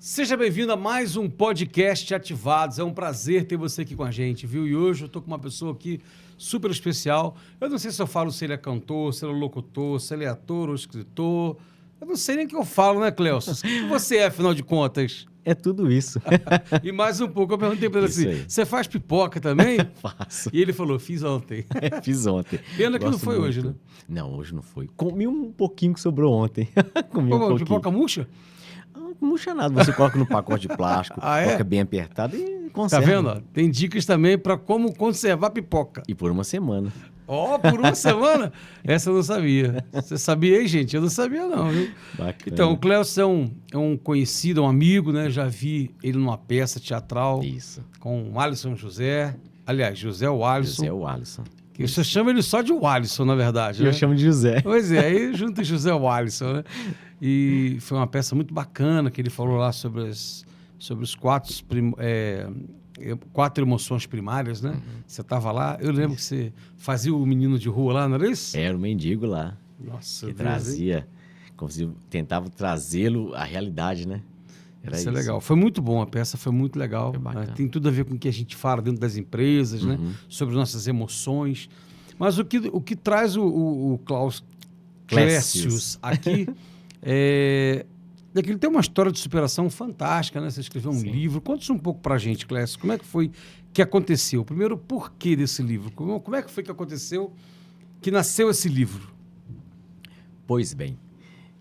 Seja bem-vindo a mais um podcast Ativados. É um prazer ter você aqui com a gente, viu? E hoje eu tô com uma pessoa aqui super especial. Eu não sei se eu falo se ele é cantor, se ele é locutor, se ele é ator ou escritor. Eu não sei nem o que eu falo, né, Cleus? O que você é, afinal de contas? É tudo isso. E mais um pouco, eu perguntei pra ele Isso assim, aí. você faz pipoca também? Faço. E ele falou, fiz ontem. Fiz ontem. Pena que não Gosto foi muito. hoje, né? Não, hoje não foi. Comi um pouquinho que sobrou ontem. Comi um Pô, pouquinho. pipoca murcha? Não murcha nada. Você coloca no pacote de plástico, Ah, é? coloca bem apertado e Tá conserva. vendo? Ó? Tem dicas também pra como conservar pipoca. E por uma semana. Ó, por uma semana? Essa eu não sabia. Você sabia aí, gente? Eu não sabia não, viu? Bacana. Então, o Cleus é um conhecido, um amigo, né? Já vi ele numa peça teatral Isso. com o Alisson José. Aliás, José o Alisson. José o Alisson. Que você chama ele só de o Alisson, na verdade, né? Eu chamo de José. Pois é, aí junto José o Alisson, né? E foi uma peça muito bacana que ele falou lá sobre os quatro emoções primárias, né? Você estava lá, eu lembro que você fazia o menino de rua lá, não era isso? Era o mendigo lá. Nossa, Que Deus, hein? trazia. Tentava trazê-lo à realidade, né? Era Isso é legal. Foi muito bom, a peça foi muito legal. Foi bacana. Né? Tem tudo a ver com o que a gente fala dentro das empresas, né? Sobre nossas emoções. Mas o que traz o Klaus Clécius aqui é que ele tem uma história de superação fantástica, né? Você escreveu um Sim. livro. Conta um pouco pra gente, Clécio. Como é que foi que aconteceu? Primeiro, o porquê desse livro? Como é que foi que aconteceu que nasceu esse livro? Pois bem,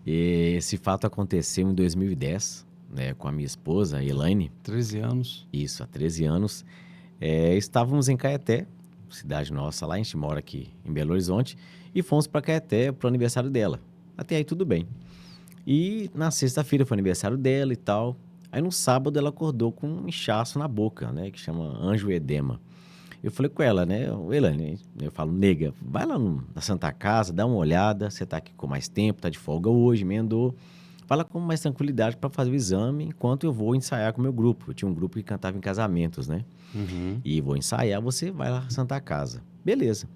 esse fato aconteceu em 2010, né, com a minha esposa, a Elaine. 13 anos. Isso, há 13 anos. Estávamos em Caeté, cidade nossa lá, a gente mora aqui em Belo Horizonte, e fomos para Caeté para o aniversário dela. Até aí tudo bem. E na sexta-feira foi aniversário dela e tal. Aí no sábado ela acordou com um inchaço na boca, né, que chama angioedema. Eu falei com ela, né, Elaine, eu falo, nega, vai lá na Santa Casa, dá uma olhada, você tá aqui com mais tempo, tá de folga hoje, emendou. Fala com mais tranquilidade para fazer o exame enquanto eu vou ensaiar com o meu grupo. Eu tinha um grupo que cantava em casamentos, né? E vou ensaiar, você vai lá na Santa Casa. Beleza.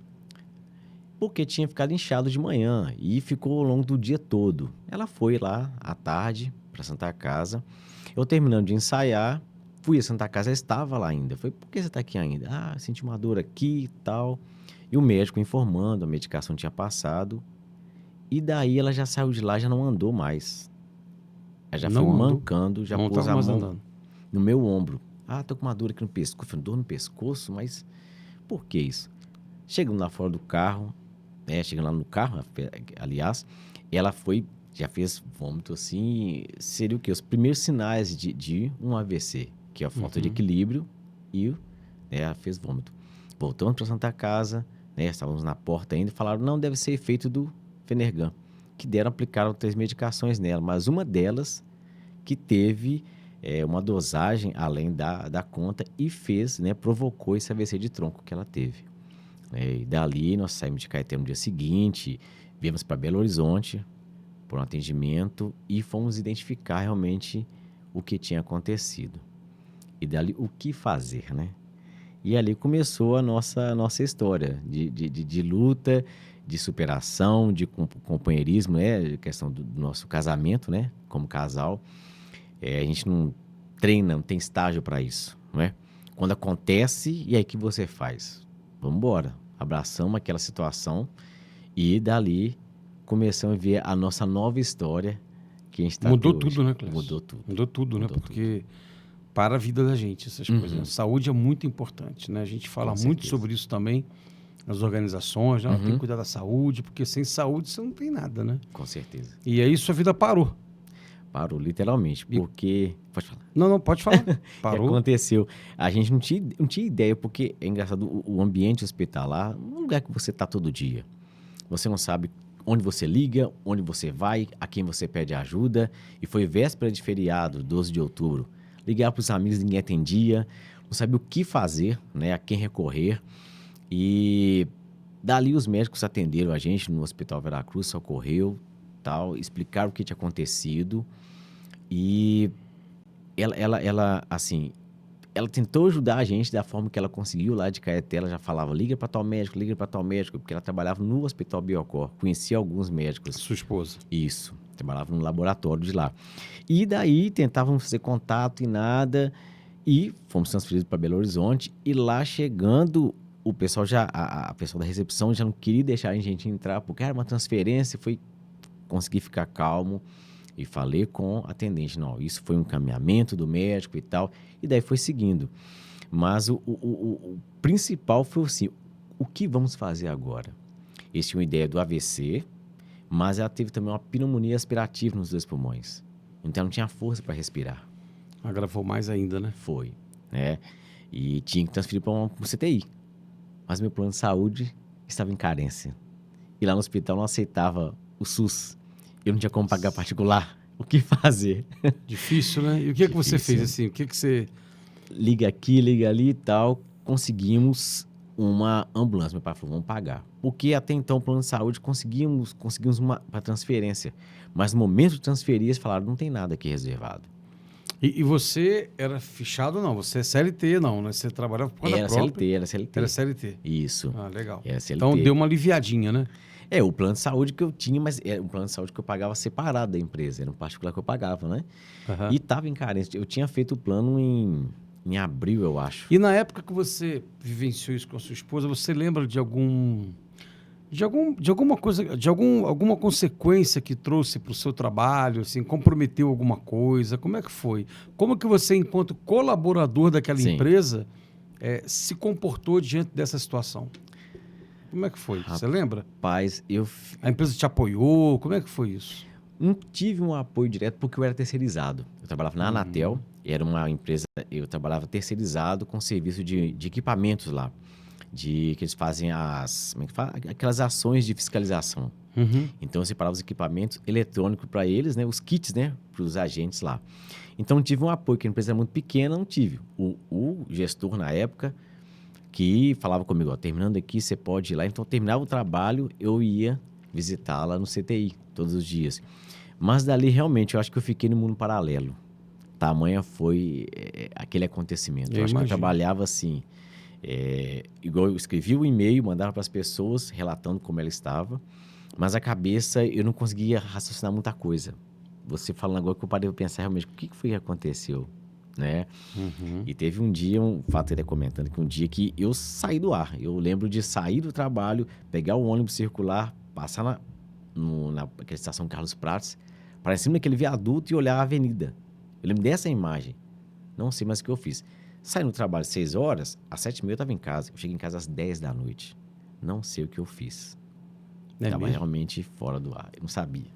Porque tinha ficado inchado de manhã e ficou ao longo do dia todo. Ela foi lá à tarde para Santa Casa. Eu terminando de ensaiar, fui à Santa Casa, ela estava lá ainda. Falei, por que você está aqui ainda? Ah, senti uma dor aqui e tal. E o médico informando, a medicação tinha passado. E daí ela já saiu de lá, já não andou mais. Ela já Não foi andou? mancando, já Não pôs estava a mais mão andando. no meu ombro. Ah, tô com uma dor aqui no pescoço. Eu falei, dor no pescoço? Mas por que isso? Chegando lá fora do carro, chegando lá no carro, aliás, ela já fez vômito assim, seria o quê? Os primeiros sinais de um AVC, que é a falta de equilíbrio e ela fez vômito. Voltamos para Santa Casa, estávamos na porta ainda e falaram, não, deve ser efeito do Fenergan, que aplicaram 3 medicações nela, mas uma delas que teve uma dosagem além da conta e provocou esse AVC de tronco que ela teve. E dali nós saímos de Caeté no dia seguinte, viemos para Belo Horizonte por um atendimento e fomos identificar realmente o que tinha acontecido. E dali o que fazer, né? E ali começou a nossa história de luta, de superação, de companheirismo, né? Questão do nosso casamento, né? Como casal. A gente não treina, não tem estágio para isso, não é? Quando acontece, e aí o que você faz? Vamos embora. Abraçamos aquela situação e dali começamos a ver a nossa nova história que a gente está Mudou até hoje. tudo, né, Clécio? Mudou tudo. Mudou tudo, né? Mudou Porque para a vida da gente, essas coisas. Saúde é muito importante, né? A gente fala Com muito certeza. sobre isso também nas organizações, né? Tem que cuidar da saúde, porque sem saúde você não tem nada, né? Com certeza. E aí sua vida parou. Parou, literalmente, porque... Pode falar. Não, pode falar. O que Parou. aconteceu? A gente não tinha ideia, porque é engraçado, o ambiente hospitalar não é um lugar que você está todo dia. Você não sabe onde você liga, onde você vai, a quem você pede ajuda. E foi véspera de feriado, 12 de outubro. Ligar para os amigos, ninguém atendia. Não sabia o que fazer, né, a quem recorrer. E dali os médicos atenderam a gente no Hospital Veracruz, socorreu, tal, explicaram o que tinha acontecido. E ela tentou ajudar a gente da forma que ela conseguiu lá de Caeté. Ela já falava, liga para tal médico, porque ela trabalhava no Hospital Biocor, conhecia alguns médicos. Sua esposa. Isso. Trabalhava no laboratório de lá. E daí tentavam fazer contato e nada. E fomos transferidos para Belo Horizonte. E lá chegando, o pessoal a pessoa da recepção já não queria deixar a gente entrar, porque era uma transferência. Consegui ficar calmo e falei com a atendente. Não, isso foi um encaminhamento do médico e tal. E daí foi seguindo. Mas o principal foi assim, o que vamos fazer agora? Eles tinham ideia do AVC, mas ela teve também uma pneumonia aspirativa nos 2 pulmões. Então, não tinha força para respirar. Agravou mais ainda, né? Foi, né? E tinha que transferir para um CTI. Mas meu plano de saúde estava em carência. E lá no hospital não aceitava o SUS. Eu não tinha como pagar particular. O que fazer? Difícil, né? E o que você fez, assim? O que você... Liga aqui, liga ali e tal. Conseguimos uma ambulância. Meu pai falou, vamos pagar. Porque até então, o plano de saúde, conseguimos uma para transferência. Mas no momento de transferir, eles falaram, não tem nada aqui reservado. E você era fichado, não? Você é CLT, não, né? Você trabalhava por conta própria? Era CLT. Era CLT. Isso. Ah, legal. Era CLT. Então, deu uma aliviadinha, né? O plano de saúde que eu tinha, mas era um plano de saúde que eu pagava separado da empresa. Era um particular que eu pagava, né? Uhum. E estava em carência. Eu tinha feito o plano em abril, eu acho. E na época que você vivenciou isso com a sua esposa, você lembra de alguma coisa, alguma consequência que trouxe para o seu trabalho, assim, comprometeu alguma coisa? Como é que foi? Como que você, enquanto colaborador daquela Sim. empresa, se comportou diante dessa situação? Como é que foi? Você lembra? Rapaz, A empresa te apoiou? Como é que foi isso? não tive um apoio direto porque eu era terceirizado. Eu trabalhava na Anatel, era uma empresa, eu trabalhava terceirizado com serviço de equipamentos lá. Que eles fazem aquelas ações de fiscalização. Uhum. Então, eu separava os equipamentos eletrônicos para eles, né? Os kits, né? Para os agentes lá. Então, tive um apoio, que a empresa era muito pequena, não tive. O gestor, na época, que falava comigo, ó, terminando aqui, você pode ir lá. Então, terminava o trabalho, eu ia visitá-la no CTI, todos os dias. Mas dali, realmente, eu acho que eu fiquei no mundo paralelo. Tamanha foi aquele acontecimento. Eu acho que eu trabalhava assim... igual eu escrevi o e-mail, mandava para as pessoas relatando como ela estava, mas a cabeça eu não conseguia raciocinar muita coisa. Você falando agora que eu parei para pensar realmente o que foi que aconteceu, né? Uhum. E teve um dia, um fato ele comentando que um dia que eu saí do ar, eu lembro de sair do trabalho, pegar o ônibus circular, passar naquela estação Carlos Prates, para em cima daquele viaduto e olhar a avenida. Eu lembro dessa imagem. Não sei mais o que eu fiz. Saí no trabalho às 6 horas, às 7h30 eu estava em casa. Eu cheguei em casa às 10 da noite. Não sei o que eu fiz. Estava realmente fora do ar. Eu não sabia.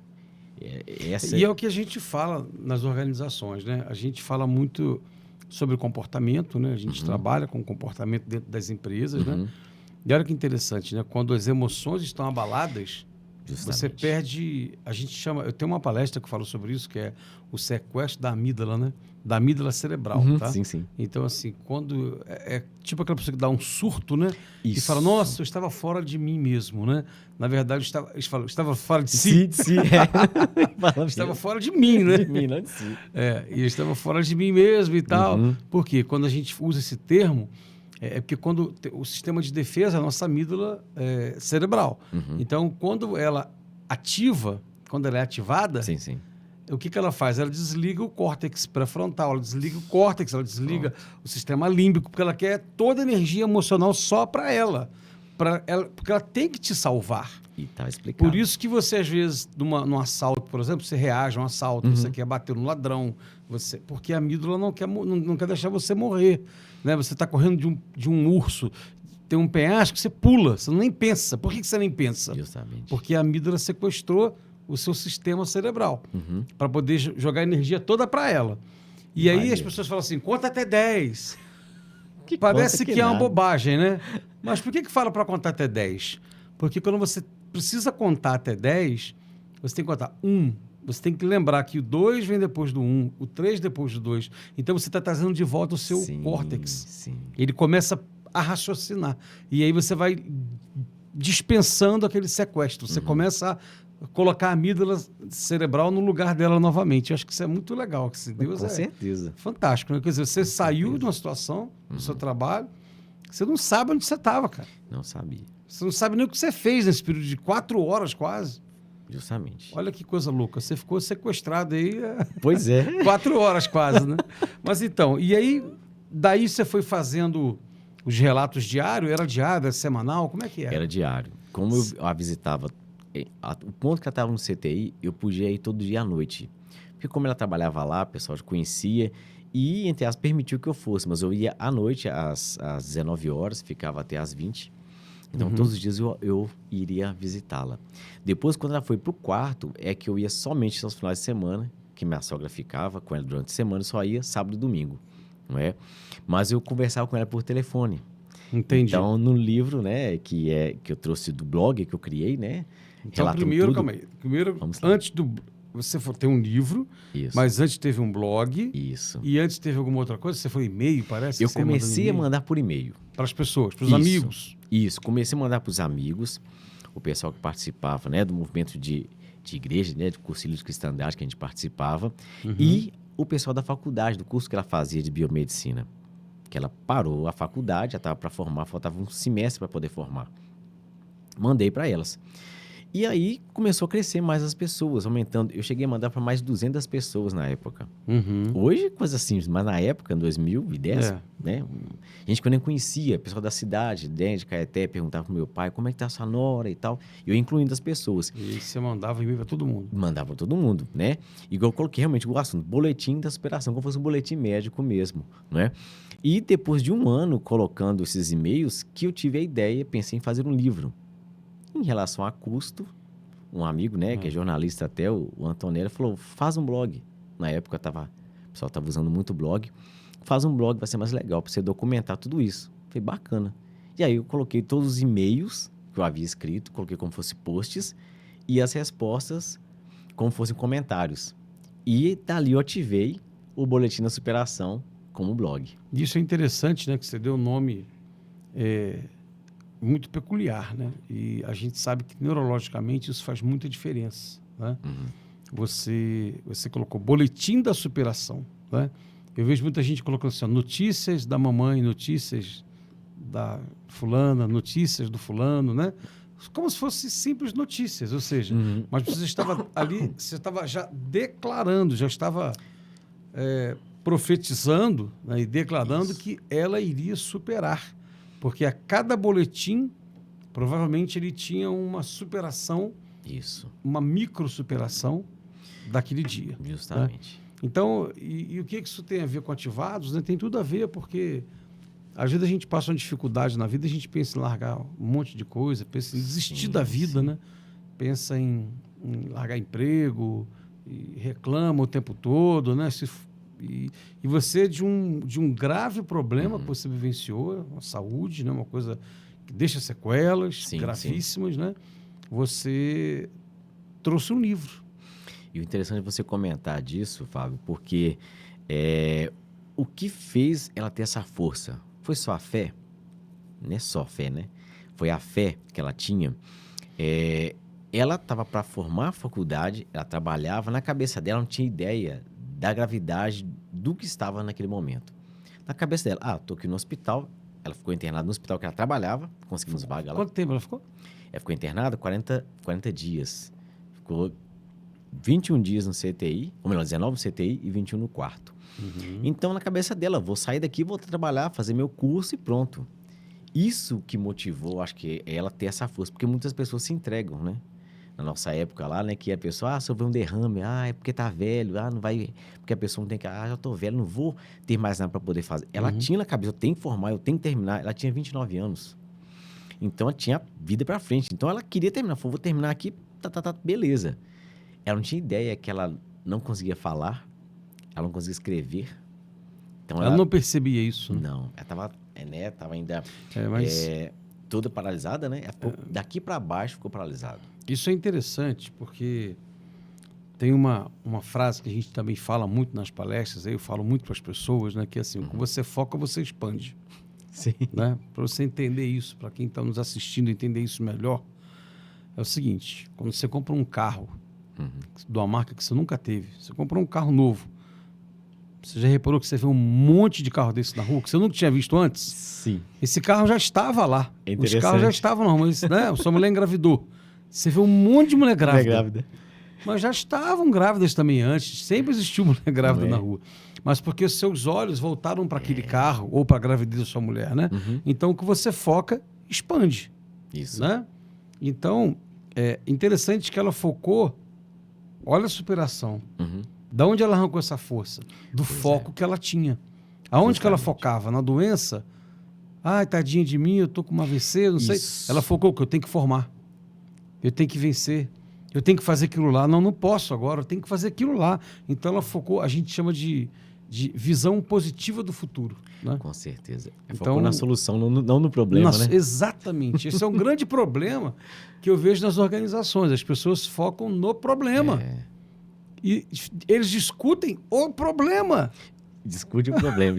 E é o que a gente fala nas organizações, né? A gente fala muito sobre comportamento, né? A gente trabalha com comportamento dentro das empresas, né? E olha que interessante, né? Quando as emoções estão abaladas, você perde... A gente chama... Eu tenho uma palestra que falo sobre isso, que é o sequestro da amígdala, né? Da amígdala cerebral, tá? Sim, sim. Então, assim, quando... É tipo aquela pessoa que dá um surto, né? Isso. E fala, nossa, eu estava fora de mim mesmo, né? Na verdade, eles falam, estava fora de si. De si, Estava fora de mim, né? De mim, não de si. E eu estava fora de mim mesmo e tal. Por quê? Quando a gente usa esse termo, porque quando o sistema de defesa, a nossa amígdala cerebral. Então, quando ela é ativada, sim, sim. o que ela faz? Ela desliga o córtex pré-frontal, ela desliga o córtex, ela desliga o sistema límbico, porque ela quer toda a energia emocional só para ela, porque ela tem que te salvar. E tá explicado. Por isso que você, às vezes, num assalto, por exemplo, você reage a um assalto, você quer bater no ladrão, porque a amígdala não quer deixar você morrer. Né? Você está correndo de um urso, tem um penhasco, você pula, você nem pensa. Por que você nem pensa? Justamente. Porque a amígdala sequestrou o seu sistema cerebral para poder jogar energia toda para ela. E aí as pessoas falam assim, conta até 10. Parece que é uma bobagem, né? Mas por que fala para contar até 10? Porque quando você precisa contar até 10, você tem que contar 1. Você tem que lembrar que o 2 vem depois do 1, o 3 depois do 2. Então você está trazendo de volta o seu córtex. Sim. Ele começa a raciocinar. E aí você vai dispensando aquele sequestro. Você começa a colocar a amígdala cerebral no lugar dela novamente. Eu acho que isso é muito legal. Que se Deus Com certeza. Fantástico. Né? Quer dizer, você saiu de uma situação, do seu trabalho, você não sabe onde você estava, cara. Não sabia. Você não sabe nem o que você fez nesse período de 4 horas quase. Justamente. Olha que coisa louca. Você ficou sequestrado aí Pois é. 4 horas quase, né? Mas então, e aí, daí você foi fazendo os relatos diários? Era diário, era semanal? Como é que era? Era diário. Como eu a visitava, o ponto que ela estava no CTI, eu podia ir todo dia à noite. Porque como ela trabalhava lá, o pessoal já conhecia e, entre as permitiu que eu fosse. Mas eu ia à noite, às 19 horas, ficava até às 20. Então, todos os dias eu iria visitá-la. Depois, quando ela foi para o quarto, é que eu ia somente aos finais de semana, que minha sogra ficava com ela durante a semana, eu só ia sábado e domingo, não é? Mas eu conversava com ela por telefone. Entendi. Então, no livro, né, que eu trouxe do blog que eu criei, né? Então, relatando primeiro, tudo. calma aí. Primeiro, Vamos lá. antes do... Você tem um livro, Isso. mas antes teve um blog. Isso. E antes teve alguma outra coisa? Você foi e-mail, parece? Eu que você ia comecei a mandando mandar por e-mail. para as pessoas, para os Isso. amigos. Isso, comecei a mandar para os amigos, o pessoal que participava, né, do movimento de igreja, né, de cursilho de cristandade que a gente participava, e o pessoal da faculdade, do curso que ela fazia de biomedicina, que ela parou a faculdade, já estava para formar, faltava um semestre para poder formar. Mandei para elas. E aí começou a crescer mais as pessoas, aumentando. Eu cheguei a mandar para mais de 200 pessoas na época. Hoje, coisa simples, mas na época, em 2010, né? Gente que eu nem conhecia, pessoal da cidade, de Caeté, perguntava pro meu pai como é que tá a sua nora e tal. Eu incluindo as pessoas. E você mandava e-mail para todo mundo. Mandava para todo mundo, né? Igual eu coloquei realmente o assunto, boletim da superação, como fosse um boletim médico mesmo, né? E depois de um ano colocando esses e-mails, que eu tive a ideia, pensei em fazer um livro. Em relação a custo, um amigo, né, que é jornalista até, o Antonelli, falou, faz um blog. Na época, o pessoal estava usando muito blog. Faz um blog, vai ser mais legal para você documentar tudo isso. Foi bacana. E aí eu coloquei todos os e-mails que eu havia escrito, coloquei como fosse posts e as respostas como fossem comentários. E dali eu ativei o Boletim da Superação como blog. Isso é interessante, né, que você deu o nome... muito peculiar, né? E a gente sabe que neurologicamente isso faz muita diferença, né? Você colocou Boletim da Superação, né? Eu vejo muita gente colocando assim, ó, notícias da mamãe, notícias da fulana, notícias do fulano, né? Como se fossem simples notícias, ou seja, mas você estava ali, você estava já declarando, já estava profetizando, né, e declarando que ela iria superar. Porque a cada boletim, provavelmente ele tinha uma superação, uma micro-superação daquele dia. Justamente. Né? Então, e o que isso tem a ver com ativados? Né? Tem tudo a ver, porque às vezes a gente passa uma dificuldade na vida, a gente pensa em largar um monte de coisa, pensa em desistir da vida, né? Pensa em largar emprego, e reclama o tempo todo, né? E você, de um grave problema que você vivenciou, a saúde, né? Uma coisa que deixa sequelas gravíssimas, né? Você trouxe um livro. E o interessante é você comentar disso, Fábio, porque o que fez ela ter essa força foi só a fé? Não é só fé, né? Foi a fé que ela tinha. Ela estava para formar a faculdade, ela trabalhava, na cabeça dela não tinha ideia da gravidade do que estava naquele momento. Na cabeça dela, tô aqui no hospital, ela ficou internada no hospital que ela trabalhava, conseguimos vaga lá. Quanto tempo ela ficou? Ela ficou internada 40 dias. Ficou 21 dias no CTI, ou melhor, 19 no CTI e 21 no quarto. Então, na cabeça dela, vou sair daqui, vou trabalhar, fazer meu curso e pronto. Isso que motivou, acho que, ela ter essa força, porque muitas pessoas se entregam, né? Na nossa época lá, né, que a pessoa, sofreu um derrame, é porque tá velho, não vai, porque a pessoa não tem que, já tô velho, não vou ter mais nada para poder fazer. Ela tinha na cabeça, eu tenho que formar, eu tenho que terminar. Ela tinha 29 anos. Então, ela tinha vida para frente. Então, ela queria terminar. Falou, vou terminar aqui, beleza. Ela não tinha ideia que ela não conseguia falar, ela não conseguia escrever. Então, ela não percebia isso, né? Não, ela tava ainda mas... toda paralisada, né? Daqui para baixo ficou paralisada. Isso é interessante, porque tem uma frase que a gente também fala muito nas palestras, aí eu falo muito para as pessoas, né? Que é assim, o que você foca, você expande. Sim. Né? Para você entender isso, para quem está nos assistindo entender isso melhor, é o seguinte, quando você compra um carro de uma marca que você nunca teve, você comprou um carro novo, você já reparou que você vê um monte de carro desse na rua que você nunca tinha visto antes? Sim. Esse carro já estava lá. Os carros já estavam lá, mas né? Sua mulher engravidou. Você vê um monte de mulher Mulher grávida. Mas já estavam grávidas também antes. Sempre existiu mulher grávida Não é? na rua. Mas porque os seus olhos voltaram para aquele carro ou para a gravidez da sua mulher, né? Então, o que você foca, expande, Isso. né? Então, é interessante que ela focou... Olha a superação. Da onde ela arrancou essa força? Do foco que ela tinha. Aonde que ela focava? Na doença? Ai, tadinha de mim, eu tô com uma AVC, não sei. Ela focou que eu tenho que formar. Eu tenho que vencer. Eu tenho que fazer aquilo lá. Não, não posso agora, eu tenho que fazer aquilo lá. Então ela focou, a gente chama de visão positiva do futuro. Né? Com certeza. Então, Focou na solução, não no problema, né? Exatamente. Esse é um grande problema que eu vejo nas organizações. As pessoas focam no problema. E eles discutem o problema. Discute o problema.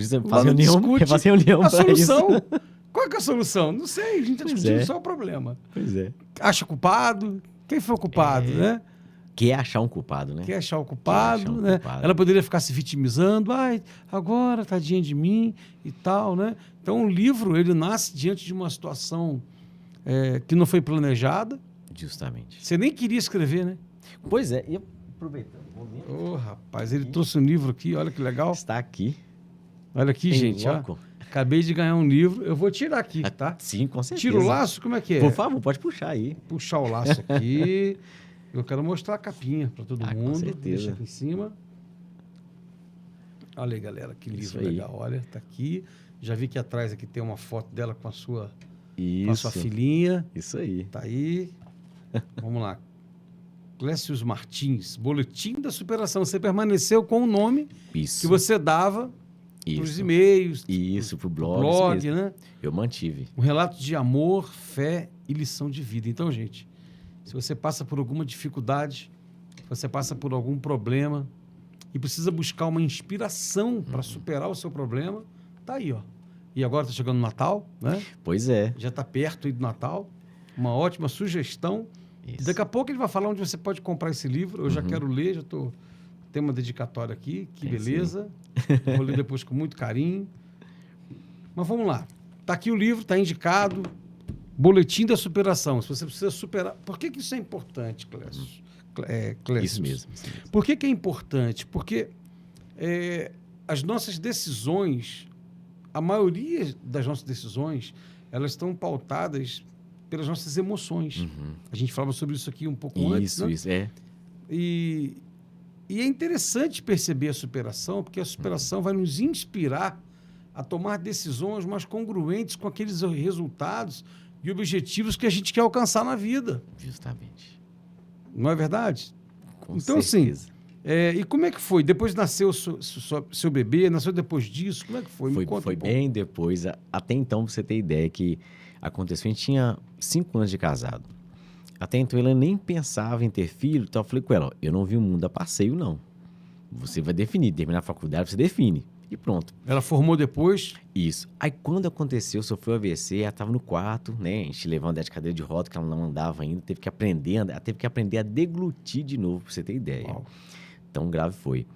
Faz reunião a pra solução. isso. Qual que é a solução? Não sei, a gente está discutindo só o problema. Pois é. Acha culpado? Quem foi o culpado, né? Quer achar um culpado, né? Quer achar o culpado, né? Ela poderia ficar se vitimizando. Ai, agora, tadinha de mim e tal, né? Então, o livro, ele nasce diante de uma situação que não foi planejada. Justamente. Você nem queria escrever, né? Pois é. E aproveitando o momento... Ô, rapaz, ele trouxe um livro aqui, olha que legal. Está aqui. Olha aqui, gente, ó. Acabei de ganhar um livro. Eu vou tirar aqui, tá? Sim, com certeza. Tira o laço? Como é que é? Por favor, pode puxar aí. Puxar o laço aqui. Eu quero mostrar a capinha para todo mundo. Com certeza. Deixa aqui em cima. Olha aí, galera, que livro legal. Olha, tá aqui. Já vi que atrás aqui tem uma foto dela com a sua filhinha. Isso aí. Tá aí. Vamos lá. Clécio Martins, Boletim da Superação. Você permaneceu com o nome que você dava para os e-mails. Isso, para o blog, né? Eu mantive. Um relato de amor, fé e lição de vida. Então, gente, se você passa por alguma dificuldade, se você passa por algum problema e precisa buscar uma inspiração para superar o seu problema, tá aí, ó. E agora está chegando o Natal, né? Pois é. Já está perto aí do Natal. Uma ótima sugestão. Isso. Daqui a pouco ele vai falar onde você pode comprar esse livro. Eu já quero ler, tem uma dedicatória aqui, que beleza. Vou ler depois com muito carinho. Mas vamos lá. Está aqui o livro, está indicado. Boletim da Superação. Se você precisa superar... Por que isso é importante, Clécio? Isso mesmo. Por que é importante? Porque as nossas decisões, a maioria das nossas decisões, elas estão pautadas pelas nossas emoções. A gente falava sobre isso aqui um pouco antes, né? Isso, é. E é interessante perceber a superação, porque a superação vai nos inspirar a tomar decisões mais congruentes com aqueles resultados e objetivos que a gente quer alcançar na vida. Justamente. Não é verdade? Com então, certeza. Assim, e como é que foi? Depois nasceu seu bebê? Nasceu depois disso? Como é que foi? Foi bem depois. Até então, pra você ter ideia que aconteceu, a gente tinha 5 anos de casado. Até então, ela nem pensava em ter filho. Então, eu falei com ela, ó, eu não vi o mundo a passeio, não. Você vai definir. Terminar a faculdade, você define. E pronto. Ela formou depois? Isso. Aí, quando aconteceu, sofreu AVC, ela estava no quarto, né? A gente levando ela de cadeira de roda, que ela não andava ainda. Teve que aprender a deglutir de novo, pra você ter ideia. Uau. Tão grave foi.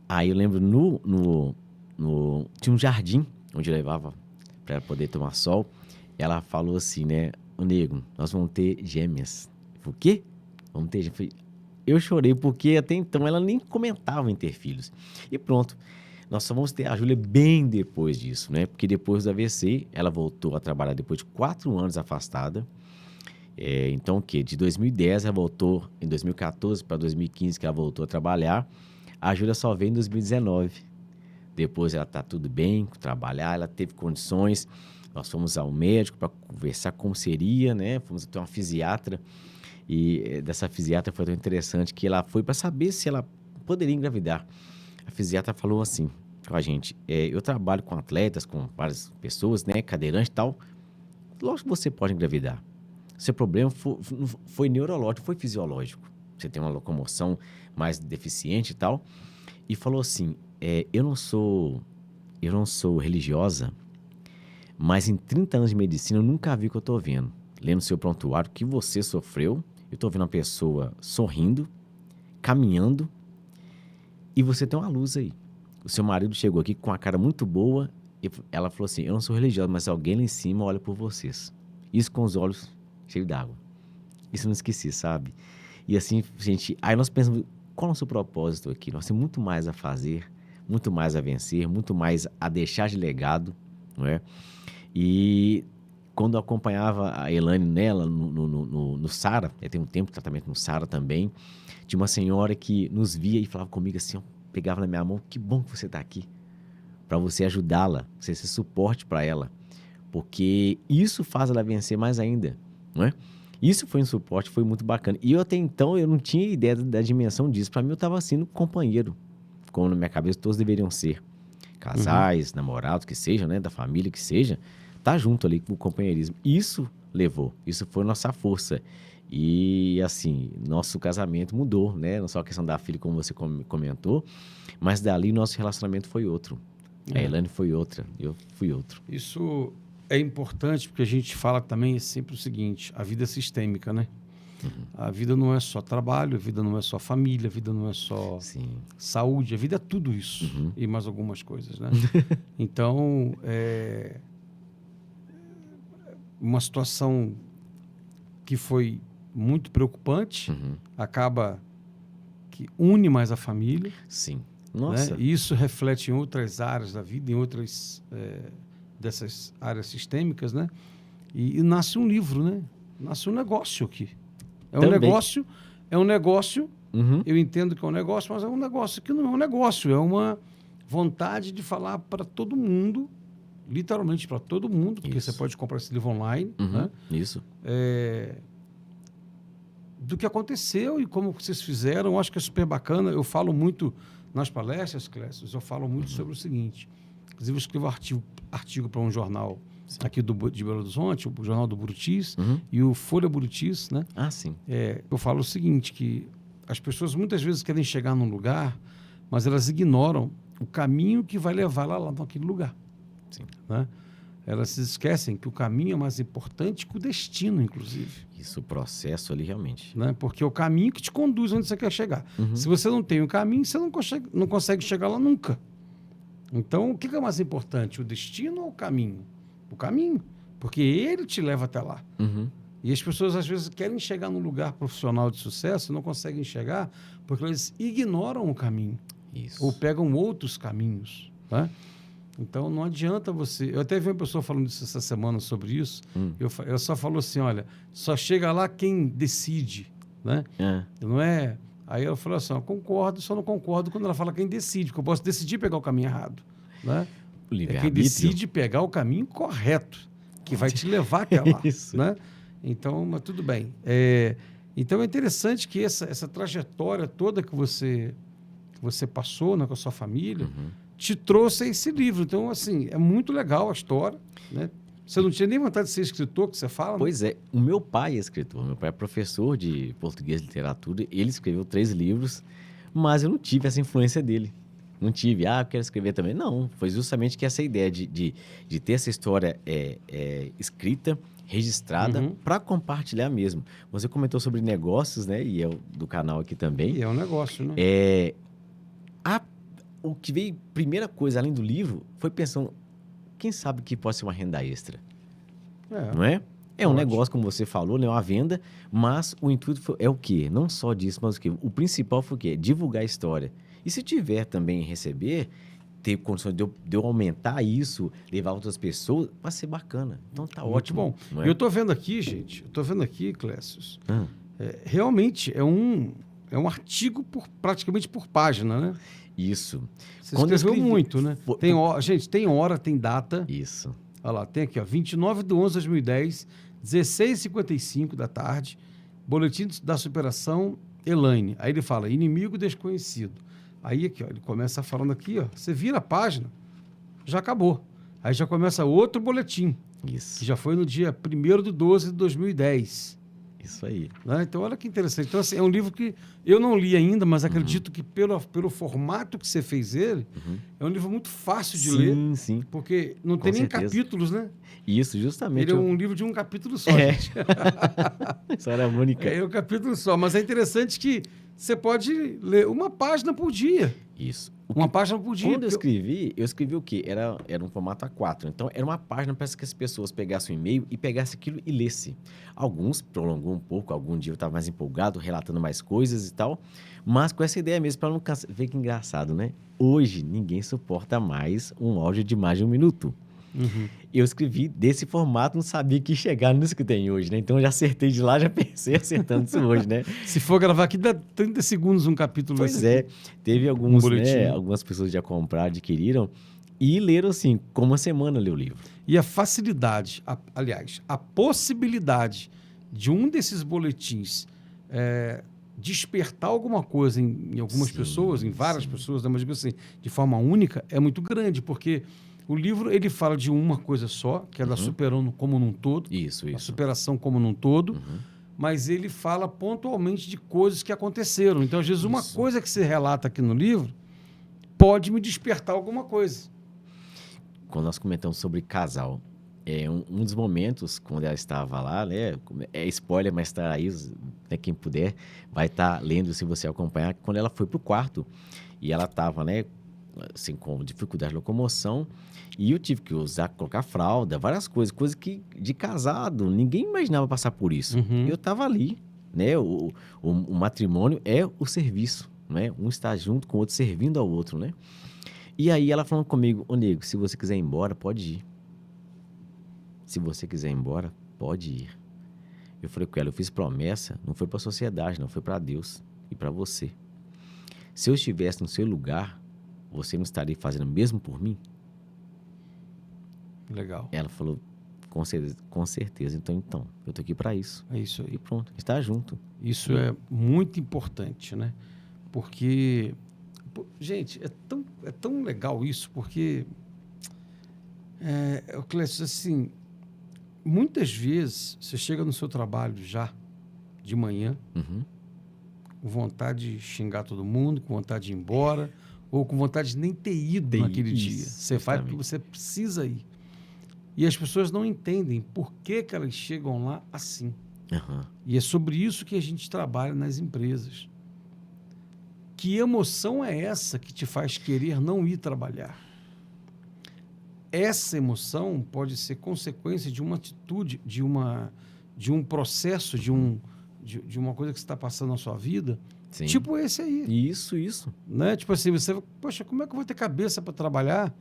Aí, eu lembro, tinha um jardim, onde eu levava para ela poder tomar sol. Ela falou assim, né? Ô, nego, nós vamos ter gêmeas. Eu falei, o quê? Vamos ter gêmeas? Eu chorei porque até então ela nem comentava em ter filhos. E pronto. Nós só vamos ter a Júlia bem depois disso, né? Porque depois do AVC, ela voltou a trabalhar depois de 4 anos afastada. Então, o quê? De 2010, ela voltou em 2014 para 2015 que ela voltou a trabalhar. A Júlia só veio em 2019. Depois ela tá tudo bem, trabalhar, ela teve condições. Nós fomos ao médico para conversar como seria, né? Fomos até uma fisiatra. E dessa fisiatra foi tão interessante que ela foi para saber se ela poderia engravidar. A fisiatra falou assim com a gente, eu trabalho com atletas, com várias pessoas, né, cadeirante e tal, lógico que você pode engravidar. Seu problema foi neurológico, foi fisiológico. Você tem uma locomoção mais deficiente e tal. E falou assim, eu não sou religiosa, mas em 30 anos de medicina eu nunca vi o que eu estou vendo. Lendo seu prontuário, o que você sofreu, eu estou vendo uma pessoa sorrindo, caminhando, e você tem uma luz aí. O seu marido chegou aqui com uma cara muito boa e ela falou assim, eu não sou religiosa, mas alguém lá em cima olha por vocês. Isso com os olhos cheios d'água. Isso eu não esqueci, sabe? E assim, gente, aí nós pensamos, qual é o nosso propósito aqui? Nós temos muito mais a fazer, muito mais a vencer, muito mais a deixar de legado, não é? E quando eu acompanhava a Elaine nela, no Sara, tem um tempo de tratamento no Sara também, tinha uma senhora que nos via e falava comigo assim, ó, pegava na minha mão, que bom que você está aqui, para você ajudá-la, você ser suporte para ela, porque isso faz ela vencer mais ainda, não é? Isso foi um suporte, foi muito bacana. E eu até então, eu não tinha ideia da dimensão disso. Para mim, eu estava sendo companheiro, como na minha cabeça todos deveriam ser. Casais, namorados, que sejam, né? Da família, que seja. Tá junto ali com o companheirismo. Isso levou, isso foi nossa força. E, assim, nosso casamento mudou, né? Não só a questão da filha, como você comentou, mas dali nosso relacionamento foi outro. A Elaine foi outra, eu fui outro. Isso é importante porque a gente fala também sempre o seguinte, a vida é sistêmica, né? A vida não é só trabalho, a vida não é só família, a vida não é só saúde, a vida é tudo isso e mais algumas coisas, né? Então, uma situação que foi muito preocupante, acaba que une mais a família. Sim. Nossa. Né? E isso reflete em outras áreas da vida, em outras dessas áreas sistêmicas, né? E nasce um livro, né? Nasce um negócio aqui. É um negócio, eu entendo que é um negócio, mas é um negócio que não é um negócio, é uma vontade de falar para todo mundo, literalmente para todo mundo, porque você pode comprar esse livro online, né? Isso. Do que aconteceu e como vocês fizeram, eu acho que é super bacana. Eu falo muito nas palestras, Clécio, eu falo muito sobre o seguinte. Inclusive, eu escrevo artigo para um jornal aqui de Belo Horizonte, o Jornal do Buritis e o Folha Buritis, né? Ah, sim. Eu falo o seguinte, que as pessoas muitas vezes querem chegar num lugar, mas elas ignoram o caminho que vai levar lá naquele lugar. Sim. Né? Elas se esquecem que o caminho é mais importante que o destino, inclusive. Isso, o processo ali, realmente. Né? Porque é o caminho que te conduz onde você quer chegar. Se você não tem o caminho, você não consegue chegar lá nunca. Então, o que é mais importante, o destino ou o caminho? O caminho, porque ele te leva até lá. E as pessoas, às vezes, querem chegar num lugar profissional de sucesso e não conseguem chegar porque eles ignoram o caminho. Isso. Ou pegam outros caminhos. Tá? Então, não adianta você... Eu até vi uma pessoa falando isso essa semana sobre isso. Eu só falo assim, olha, só chega lá quem decide. Né? Não é... Aí ela falou assim, eu concordo, só não concordo quando ela fala quem decide, porque eu posso decidir pegar o caminho errado. Né? É quem decide pegar o caminho correto, que vai te levar até lá. Isso. Né? Então, mas tudo bem. Então, é interessante que essa trajetória toda que você passou, né, com a sua família, te trouxe esse livro. Então, assim, é muito legal a história. Né? Você não tinha nem vontade de ser escritor, que você fala? Pois é. O meu pai é escritor. Meu pai é professor de português e literatura. Ele escreveu 3 livros, mas eu não tive essa influência dele. Não tive, eu quero escrever também. Não, foi justamente que essa ideia de ter essa história escrita, registrada, para compartilhar mesmo. Você comentou sobre negócios, né? E é do canal aqui também. E é um negócio, né? O que veio, primeira coisa, além do livro, foi pensando, quem sabe que pode ser uma renda extra? Não é? É um negócio, como você falou, né? Uma venda, mas o intuito é o quê? Não só disso, mas o quê? O principal foi o quê? Divulgar a história. E se tiver também receber, ter condições de eu aumentar isso, levar outras pessoas, vai ser bacana. Então tá muito ótimo. Bom. Eu estou vendo aqui, gente, Clécio, realmente é um artigo praticamente por página, né? Isso. Você escreveu muito, né? Gente, tem hora, tem data. Isso. Olha lá, tem aqui, ó, 29/11/2010, 16h55 da tarde, Boletim da Superação Elaine. Aí ele fala, inimigo desconhecido. Aí aqui, ó, ele começa falando aqui, ó, você vira a página, já acabou. Aí já começa outro boletim. Isso. Que já foi no dia 1º de 12/2010. Isso aí. Né? Então, olha que interessante. Então, assim, é um livro que eu não li ainda, mas acredito que pelo formato que você fez ele, é um livro muito fácil de ler. Sim. Porque não tem nem capítulos, né? Isso, justamente. Ele é um livro de um capítulo só, gente. História única. É um capítulo só. Mas é interessante que você pode ler uma página por dia. Isso. Uma página por dia. Quando eu escrevi o quê? Era um formato A4. Então, era uma página para que as pessoas pegassem o e-mail e pegassem aquilo e lessem. Alguns prolongou um pouco, algum dia eu estava mais empolgado, relatando mais coisas e tal. Mas com essa ideia mesmo, para não cansar. Vê que engraçado, né? Hoje, ninguém suporta mais um áudio de mais de 1 minuto. Uhum. Eu escrevi desse formato, não sabia que ia chegar nisso que tem hoje, né? Então, eu já acertei de lá, já pensei acertando isso hoje, né? Se for gravar aqui, dá 30 segundos um capítulo Pois desse é, aqui. teve alguns, boletim. né? Algumas pessoas já compraram, adquiriram e leram assim, como uma semana leu o livro. E a facilidade, aliás, a possibilidade de um desses boletins despertar alguma coisa em algumas Sim, pessoas, em várias sim. pessoas, né, mas digo assim, de forma única, é muito grande, porque o livro ele fala de uma coisa só, que é da superando como num todo, Isso, a isso. superação como num todo, mas ele fala pontualmente de coisas que aconteceram. Então, às vezes, uma Isso. coisa que se relata aqui no livro pode me despertar alguma coisa. Quando nós comentamos sobre casal, um dos momentos, quando ela estava lá, né? É spoiler, mas tá aí, né, quem puder, vai estar lendo se você acompanhar. Quando ela foi pro quarto e ela estava, né? Assim, com dificuldade de locomoção, e eu tive que colocar fralda, várias coisas que de casado, ninguém imaginava passar por isso. Uhum. Eu estava ali, né? O matrimônio é o serviço, né? Um está junto com o outro, servindo ao outro, né? E aí ela falando comigo, ô nego, se você quiser ir embora, pode ir. Se você quiser ir embora, pode ir. Eu falei com ela, eu fiz promessa, não foi para a sociedade, não foi para Deus e para você. Se eu estivesse no seu lugar, você não estaria fazendo o mesmo por mim? Legal. Ela falou, com certeza. Então, eu tô aqui para isso. É isso aí. E pronto, está junto. Isso é muito importante, né? Porque, gente, é tão legal isso, porque, Clécio, assim, muitas vezes você chega no seu trabalho já, de manhã, Uhum. com vontade de xingar todo mundo, com vontade de ir embora, ou com vontade de nem ter ido naquele dia. Você vai porque você precisa ir. E as pessoas não entendem por que elas chegam lá assim. Uhum. E é sobre isso que a gente trabalha nas empresas. Que emoção é essa que te faz querer não ir trabalhar? Essa emoção pode ser consequência de uma atitude, de um processo, de uma coisa que você está passando na sua vida, Sim. tipo esse aí. Isso. Né? Tipo assim, poxa, como é que eu vou ter cabeça para trabalhar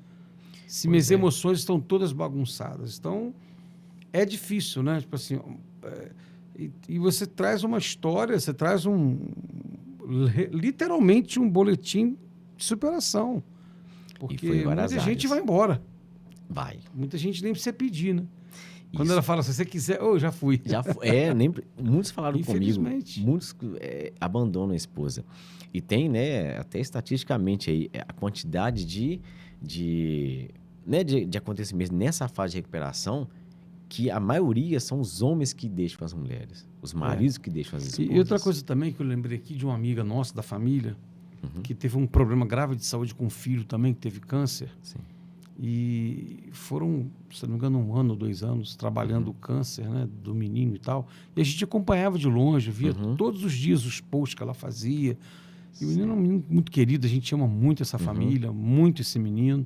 se Pois minhas é. emoções estão todas bagunçadas? Então, é difícil, né? Tipo assim, e você traz uma história, você traz literalmente um boletim de superação. Porque foi em várias muita gente áreas. vai embora. Vai. Muita gente nem precisa pedir, né? Quando Isso. ela fala, se você quiser, eu já fui. Já muitos falaram comigo, Infelizmente. muitos abandonam a esposa. E tem, né, até estatisticamente aí, a quantidade de acontecimentos nessa fase de recuperação, que a maioria são os homens que deixam as mulheres, os maridos que deixam as esposas. E outra coisa também que eu lembrei aqui de uma amiga nossa, da família, que teve um problema grave de saúde com um filho também, que teve câncer. Sim. E foram, se não me engano, 1 ano ou 2 anos trabalhando o câncer, né, do menino e tal. E a gente acompanhava de longe, via todos os dias os posts que ela fazia. E o menino é um menino muito querido, a gente ama muito essa família, muito esse menino.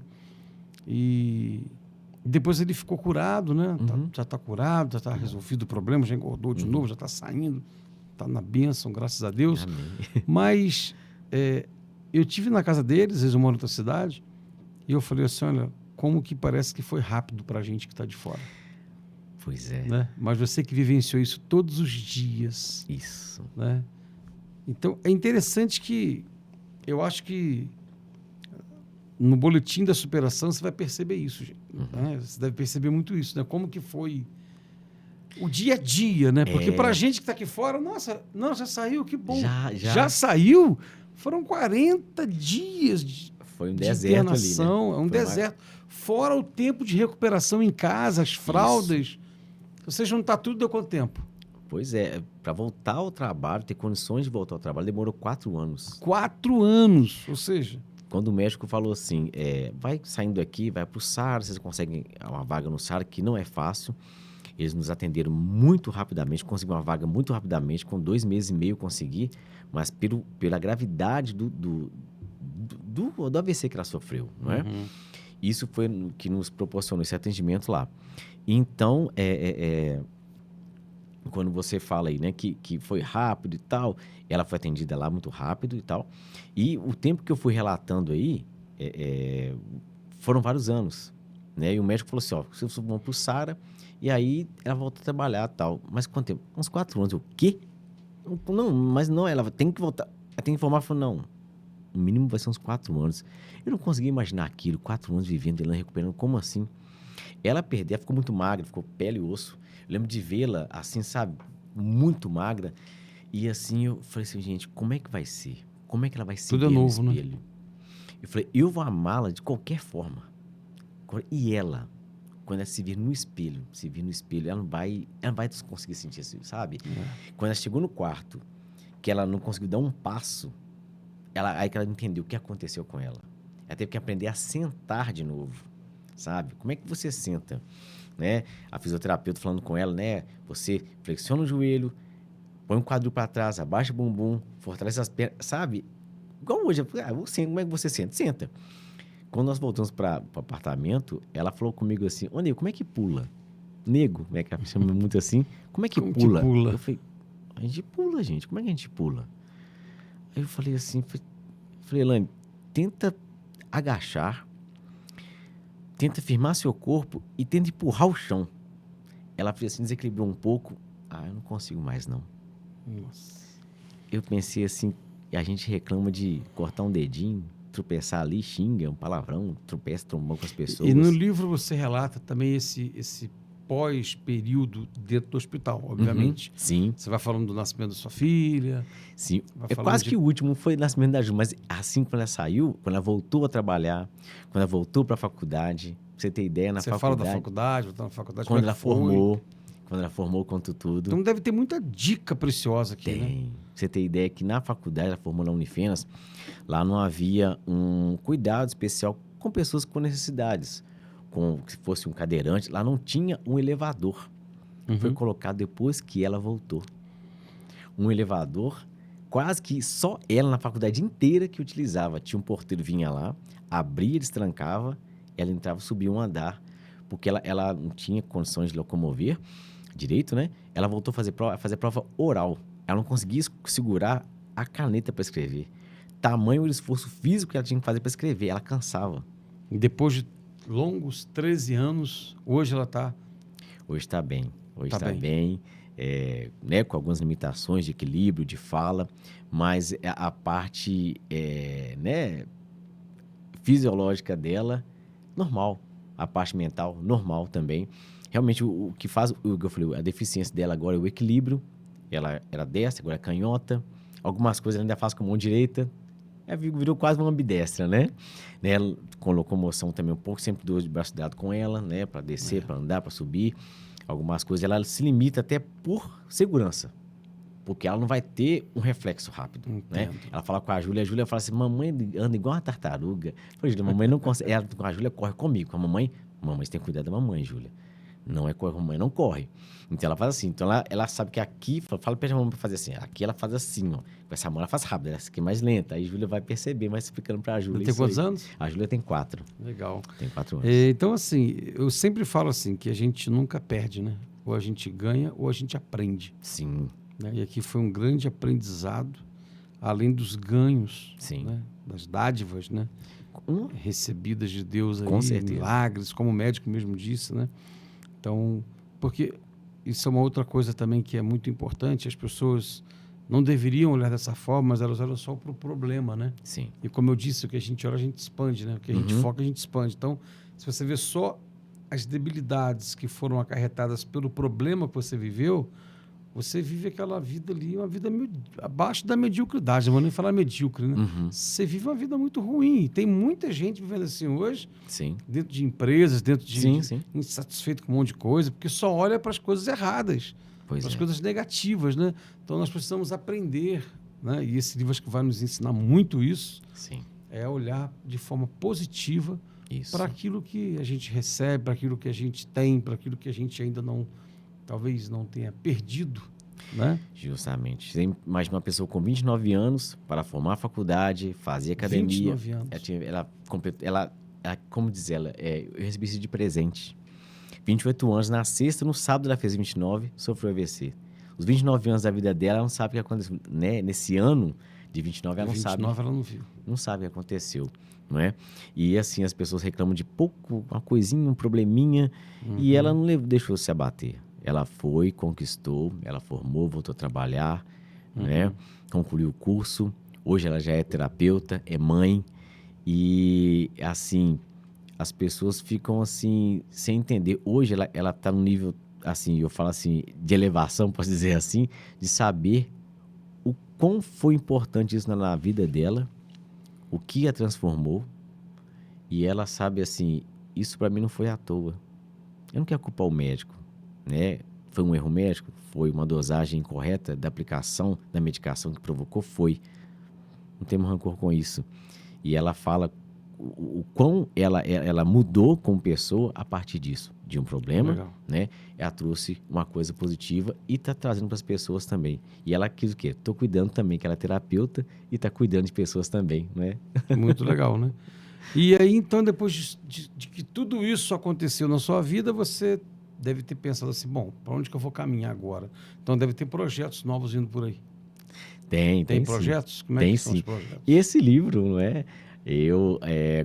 E depois ele ficou curado, né? Já está curado, já está resolvido o problema, já engordou de novo, já está saindo, está na bênção, graças a Deus. Amém. Mas eu tive na casa deles, eles moram em outra cidade, e eu falei assim, olha, como que parece que foi rápido para a gente que está de fora. Pois é. Né? Mas você que vivenciou isso todos os dias. Isso. Né? Então, é interessante que eu acho que no boletim da superação você vai perceber isso. Gente, né? Você deve perceber muito isso, né? Como que foi o dia a dia, né? Porque para a gente que está aqui fora, nossa, não, já saiu, que bom. Já saiu? Foram 40 dias foi um de deserto internação, ali, né? É um deserto. Fora o tempo de recuperação em casa, as fraldas. Se você juntar tudo, deu quanto tempo? Pois é, para voltar ao trabalho, ter condições de voltar ao trabalho, demorou 4 anos. 4 anos, ou seja... Quando o médico falou assim, vai saindo aqui, vai para o SAR, vocês conseguem uma vaga no SAR, que não é fácil. Eles nos atenderam muito rapidamente, consegui uma vaga muito rapidamente, com 2 meses e meio consegui, mas pela gravidade do AVC que ela sofreu, não é? Uhum. Isso foi que nos proporcionou esse atendimento lá. Então, quando você fala aí, né, que foi rápido e tal, ela foi atendida lá muito rápido e tal. E o tempo que eu fui relatando aí, foram vários anos, né? E o médico falou assim, ó, vocês vão pro SARA, e aí ela volta a trabalhar e tal. Mas quanto tempo? Uns 4 anos. O quê? Não, mas não, ela tem que voltar. Ela tem que informar, falou, não, o mínimo vai ser uns 4 anos. Eu não conseguia imaginar aquilo, 4 anos vivendo, ela recuperando, como assim? Ela perdeu, ela ficou muito magra, ficou pele e osso. Eu lembro de vê-la, assim, sabe, muito magra. E assim, eu falei assim, gente, como é que vai ser? Como é que ela vai se Tudo é ver no novo, né? espelho? Eu falei, eu vou amá-la de qualquer forma. E ela, quando ela se vir no espelho, ela não vai conseguir sentir isso, sabe? Quando ela chegou no quarto, que ela não conseguiu dar um passo, aí que ela entendeu o que aconteceu com ela. Ela teve que aprender a sentar de novo, sabe? Como é que você senta, né? A fisioterapeuta falando com ela, né? Você flexiona o joelho, põe o quadril para trás, abaixa o bumbum, fortalece as pernas, sabe? Igual hoje, como é que você senta? Senta. Quando nós voltamos para o apartamento, ela falou comigo assim, ô Nego, como é que pula? Nego, como é que ela chama muito assim? Como é que Como que pula? pula? Eu falei, a gente pula, gente. Como é que a gente pula? Aí eu falei assim, falei, Elaine, tenta agachar, tenta firmar seu corpo e tenta empurrar o chão. Ela fez assim, desequilibrou um pouco. Ah, eu não consigo mais, não. Nossa. Eu pensei assim, a gente reclama de cortar um dedinho, tropeçar ali, xinga, um palavrão, tropeça, trombão com as E no pessoas. livro você relata também esse pós-período dentro do hospital, Uhum, obviamente. sim, Você vai falando do nascimento da sua filha, sim. vai É falando quase de... que o último foi o nascimento da Ju, mas assim quando ela saiu, quando ela voltou a trabalhar, quando ela voltou para a faculdade, pra você ter ideia, na Você fala da faculdade, faculdade, voltando na faculdade, como é quando que ela foi? formou, contou tudo. Então deve ter muita dica preciosa aqui, né? Tem. Pra você ter ideia que na faculdade, ela formou na Unifenas, lá não havia um cuidado especial com pessoas com necessidades. Com, se fosse um cadeirante, lá não tinha um elevador. Foi Uhum. colocado depois que ela voltou. Um elevador, quase que só ela na faculdade inteira que utilizava. Tinha um porteiro, vinha lá, abria, destrancava, ela entrava, subia um andar, porque ela não tinha condições de locomover direito, né? Ela voltou a fazer prova oral. Ela não conseguia segurar a caneta para escrever. Tamanho o esforço físico que ela tinha que fazer para escrever, ela cansava. E depois de longos 13 anos, hoje ela está Hoje está bem. Hoje tá está bem. bem, né, com algumas limitações de equilíbrio, de fala, mas a parte né, fisiológica dela, normal. A parte mental, normal também. Realmente, o que faz, o que eu falei, a deficiência dela agora é o equilíbrio. Ela era destra, agora é canhota. Algumas coisas ela ainda faz com a mão direita. Virou quase uma ambidestra, né? Com locomoção também um pouco, sempre dor de braço dado com ela, né? Para descer, para andar, para subir. Algumas coisas ela se limita até por segurança. Porque ela não vai ter um reflexo rápido, né? Entendo. Ela fala com a Júlia fala assim, mamãe anda igual uma tartaruga. Eu falei, Júlia, mamãe não consegue. Ela com a Júlia corre comigo. Com a mamãe, você tem que cuidar da mamãe, Júlia. Não é correr, a mamãe não corre. Então ela faz assim. Então ela sabe que aqui, fala pra mamãe pra fazer assim. Aqui ela faz assim, ó. Com essa mão ela faz rápido, essa aqui é mais lenta. Aí a Júlia vai perceber, mas ficando pra Júlia. Ela tem isso quantos aí. anos? A Júlia tem 4. Legal. Tem 4 anos. Então, assim, eu sempre falo assim, que a gente nunca perde, né? Ou a gente ganha ou a gente aprende. Sim, Né? E aqui foi um grande aprendizado, além dos ganhos, sim. né? Das dádivas, né? Recebidas de Deus aí, Com certeza. milagres, como o médico mesmo disse, né? Então, porque isso é uma outra coisa também que é muito importante, as pessoas não deveriam olhar dessa forma, mas elas olham só para o problema, né? Sim. E como eu disse, o que a gente olha, a gente expande, né? O que a gente foca, a gente expande. Então, se você vê só as debilidades que foram acarretadas pelo problema que você viveu, você vive aquela vida ali, uma vida abaixo da mediocridade. Não vou nem falar medíocre, né? Você vive uma vida muito ruim. Tem muita gente vivendo assim hoje, Sim. dentro de empresas, dentro de, Sim. insatisfeito com um monte de coisa, porque só olha para as coisas erradas, Pois para as é. coisas negativas, né? Então nós precisamos aprender, né? E esse livro acho que vai nos ensinar muito isso, Sim. é olhar de forma positiva Isso. para aquilo que a gente recebe, para aquilo que a gente tem, para aquilo que a gente ainda talvez não tenha perdido, né? Justamente. Você imagina uma pessoa com 29 anos para formar a faculdade, fazer academia. 29 anos. Como diz ela, eu recebi isso de presente. 28 anos, na sexta, no sábado ela fez 29, sofreu AVC. Os 29 anos da vida dela, ela não sabe o que aconteceu, né? Nesse ano de 29, ela não 29 sabe. ela não viu. Não sabe o que aconteceu, não é? E assim, as pessoas reclamam de pouco, uma coisinha, um probleminha, e ela não deixou se abater. Ela foi, conquistou, ela formou, voltou a trabalhar, né? Concluiu o curso. Hoje ela já é terapeuta, é mãe, e assim, as pessoas ficam assim, sem entender. Hoje ela tá num nível, assim, eu falo assim, de elevação, posso dizer assim, de saber o quão foi importante isso na vida dela, o que a transformou, e ela sabe assim, isso para mim não foi à toa. Eu não quero culpar o médico, né? Foi um erro médico? Foi uma dosagem incorreta da aplicação da medicação que provocou? Foi. Não temos rancor com isso. E ela fala o quão ela mudou como pessoa a partir disso, de um problema, Legal. né? Ela trouxe uma coisa positiva e está trazendo para as pessoas também. E ela quis o quê? Estou cuidando também, que ela é terapeuta e está cuidando de pessoas também, né? Muito legal, né? E aí, então, depois de que tudo isso aconteceu na sua vida, você deve ter pensado assim, bom, para onde que eu vou caminhar agora? Então, deve ter projetos novos vindo por aí. Tem projetos? Sim. Como é Tem que são os sim. projetos? E esse livro, não é?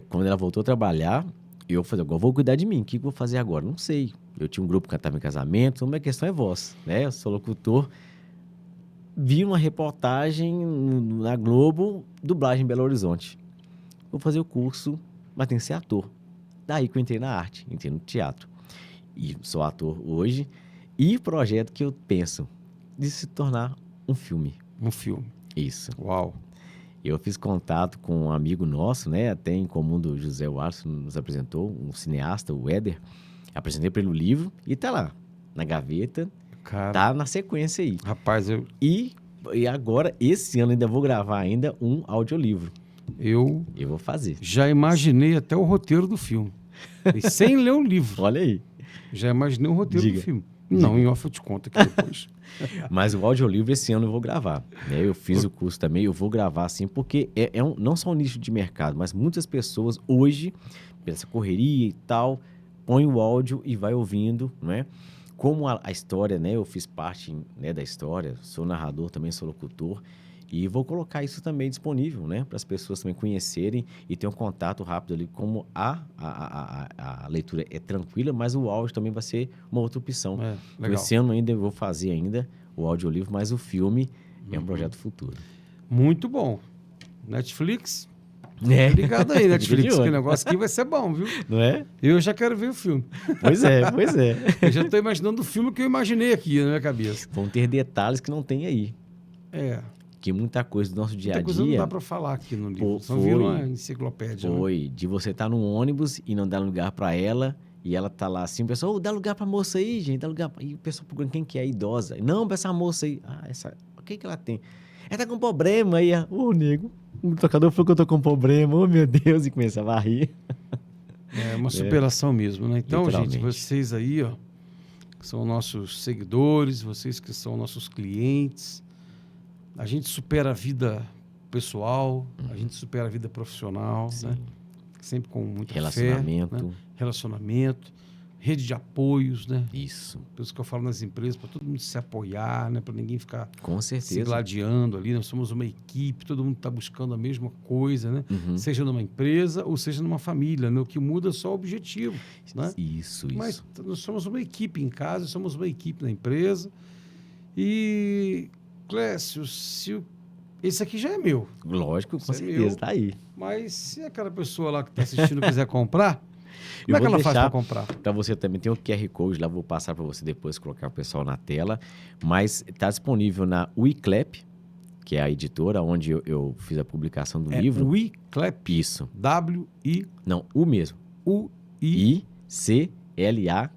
Quando ela voltou a trabalhar, eu falei, agora eu vou cuidar de mim. O que eu vou fazer agora? Não sei. Eu tinha um grupo que cantava em casamento, então minha questão é voz, né? Eu sou locutor. Vi uma reportagem na Globo, dublagem em Belo Horizonte. Vou fazer o curso, mas tem que ser ator. Daí que eu entrei na arte, entrei no teatro. E sou ator hoje. E projeto que eu penso de se tornar um filme. Um filme. Isso. Uau. Eu fiz contato com um amigo nosso, né? Até em comum do José Watson, nos apresentou, um cineasta, o Éder. Apresentei para ele o livro e tá lá, na gaveta. Cara, Tá na sequência aí. rapaz, E agora, esse ano, ainda vou gravar ainda um audiolivro. eu Eu vou fazer. já imaginei até o roteiro do filme. E sem ler o livro. Olha aí. Já imaginei o roteiro Diga. do filme. Não, em off eu te conto aqui depois. Mas o audiolivro esse ano eu vou gravar, né? Eu fiz o curso também, eu vou gravar assim, porque não só um nicho de mercado, mas muitas pessoas hoje, pela correria e tal, põe o áudio e vai ouvindo, né? Como a história, né? Eu fiz parte, né, da história, sou narrador também, sou locutor, e vou colocar isso também disponível, né? Para as pessoas também conhecerem e ter um contato rápido ali, como a leitura é tranquila, mas o áudio também vai ser uma outra opção. É, Então, legal. esse ano ainda eu vou fazer ainda o audiolivro, mas o filme é um projeto futuro. Muito bom. Netflix? É. Ligado aí, Netflix, olho. que o negócio aqui vai ser bom, viu? Não é? Eu já quero ver o filme. Pois é, pois é. Eu já estou imaginando o filme que eu imaginei aqui na minha cabeça. Vão ter detalhes que não tem aí. É. Que muita coisa do nosso dia a Muita coisa não dia dá para falar aqui no livro. Só foi- vira uma enciclopédia. Né? foi de você estar num ônibus e não dar lugar para ela, e ela tá lá assim, o pessoal, dá lugar pra moça aí, gente, dá lugar. E o pessoal procurando quem que é, a idosa. Não, pra essa moça aí. O que que ela tem? Ela tá com problema aí. Nego, o tocador falou que eu tô com problema, oh meu Deus, e começava a rir. É uma superação mesmo, né? Então, gente, Literalmente. vocês aí, ó, que são nossos seguidores, vocês que são nossos clientes, a gente supera a vida pessoal, a gente supera a vida profissional, Sim. né? Sempre com muita Relacionamento. fé, né? Relacionamento, rede de apoios, né? Isso, Por isso que eu falo nas empresas, para todo mundo se apoiar, né? Para ninguém ficar com se certeza. gladiando ali. Nós somos uma equipe, todo mundo está buscando a mesma coisa, né? Uhum. Seja numa empresa ou seja numa família, né? O que muda é só o objetivo, né? Isso. Mas nós somos uma equipe em casa, somos uma equipe na empresa. E, Clécio, esse aqui já é meu. Lógico, com Isso é certeza, meu. tá aí. Mas se aquela pessoa lá que está assistindo quiser comprar, Eu como é que vou ela faz deixar para comprar? Para você também tem o QR Code lá, vou passar para você depois colocar o pessoal na tela. Mas está disponível na WeClap, que é a editora onde eu fiz a publicação do livro. WeClap. Isso. W-I-U-I. Não, o mesmo. I-C-L-A-P.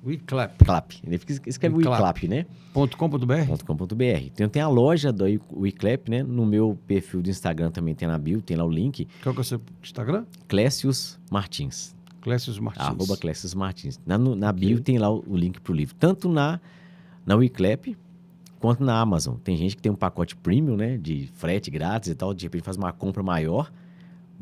WeClap. Clap. Ele escreve WeClap. WeClap, né? .com.br. .com.br. Tem a loja do WeClap, né? No meu perfil do Instagram também tem na bio, tem lá o link. Qual que é o seu Instagram? Clécius Martins. Clécio Martins. @Clécio Martins. Na bio tem lá o link pro livro. Tanto na Wiclap quanto na Amazon. Tem gente que tem um pacote premium, né? De frete grátis e tal. De repente faz uma compra maior.